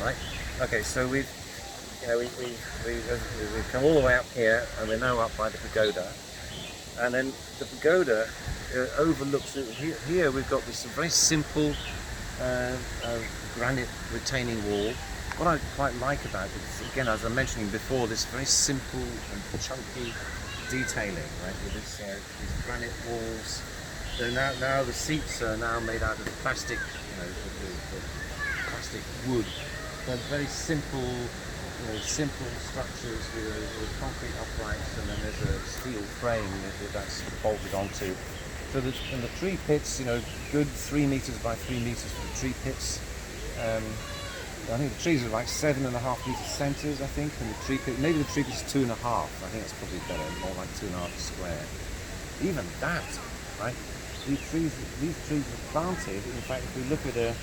right? Okay, so we've come all the way up here, and we're now up by the pagoda. And then the pagoda overlooks it. Here we've got this very simple granite retaining wall. What I quite like about it is, again, as I was mentioning before, this very simple and chunky detailing, right? With these granite walls. So now the seats are now made out of plastic, the plastic wood. They're very simple, simple structures with concrete uprights, and then there's a steel frame that's bolted onto. So in the tree pits, good 3 meters by 3 meters for the tree pits. I think the trees are like 7.5 meter centers, I think, and the tree pit, maybe the tree pit is 2.5. I think that's probably better, more like 2.5 square. Even that, right? These trees are planted. In fact, if we look at a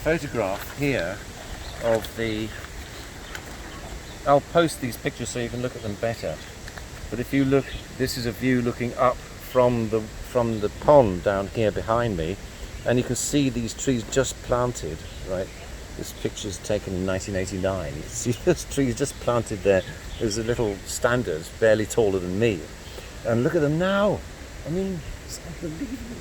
photograph here of I'll post these pictures so you can look at them better. But if you look, this is a view looking up from the pond down here behind me, and you can see these trees just planted, right? This picture's taken in 1989. You can see those trees just planted there. There's a little standards, barely taller than me. And look at them now. I mean, it's unbelievable.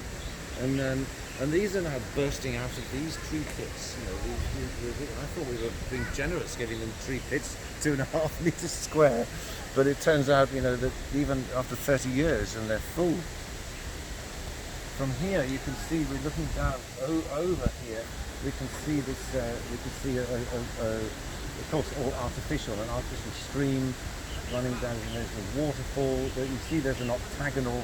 And these are now bursting out of these tree pits. I thought we were being generous giving them tree pits 2.5 meters square, but it turns out, that even after 30 years, and they're full. From here, you can see we're looking down over here. We can see this. We can see of course, all artificial, an artificial stream running down. And there's a waterfall. You see, there's an octagonal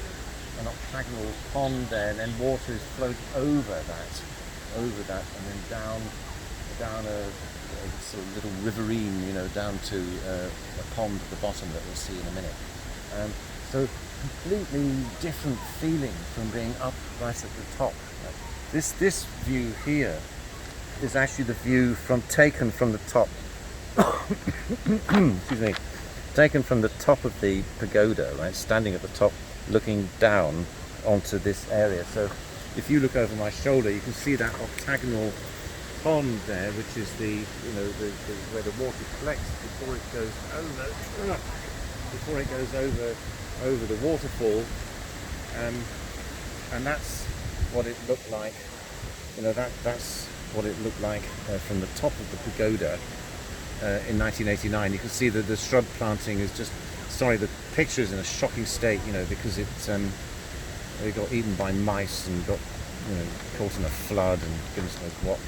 pond there, and then water is flowing over that, and then down a sort of little riverine, down to a pond at the bottom that we'll see in a minute. So completely different feeling from being up right at the top. This view here is actually the view taken from the top. Excuse me. Taken from the top of the pagoda, right? Standing at the top, looking down onto this area. So if you look over my shoulder, you can see that octagonal pond there, which is where the water collects before it goes over the waterfall, and that's what it looked like. That's what it looked like from the top of the pagoda in 1989. You can see that the shrub planting is just. Sorry, the picture is in a shocking state, because it got eaten by mice and got, caught in a flood and goodness knows what,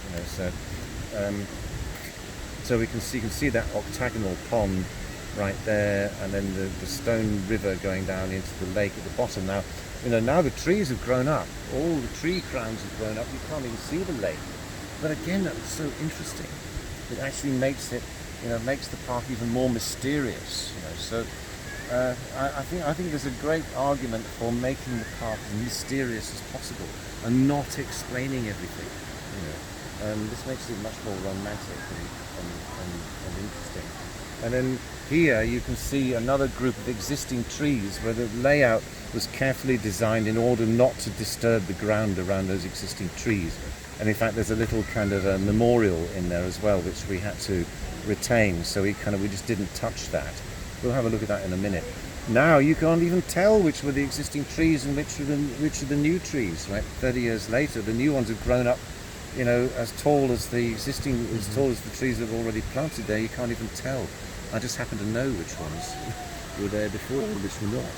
So you can see that octagonal pond right there, and then the stone river going down into the lake at the bottom. Now, now the trees have grown up. All the tree crowns have grown up. You can't even see the lake. But again, that's so interesting. It actually makes the park even more mysterious. So. I think there's a great argument for making the park as mysterious as possible and not explaining everything. This makes it much more romantic and interesting. And then here you can see another group of existing trees where the layout was carefully designed in order not to disturb the ground around those existing trees. And in fact, there's a little kind of a memorial in there as well, which we had to retain. So we just didn't touch that. We'll have a look at that in a minute. Now you can't even tell which were the existing trees and which are the new trees, right? 30 years later, the new ones have grown up, as tall as the existing, as tall as the trees that have already planted there. You can't even tell. I just happen to know which ones were there before and which were not.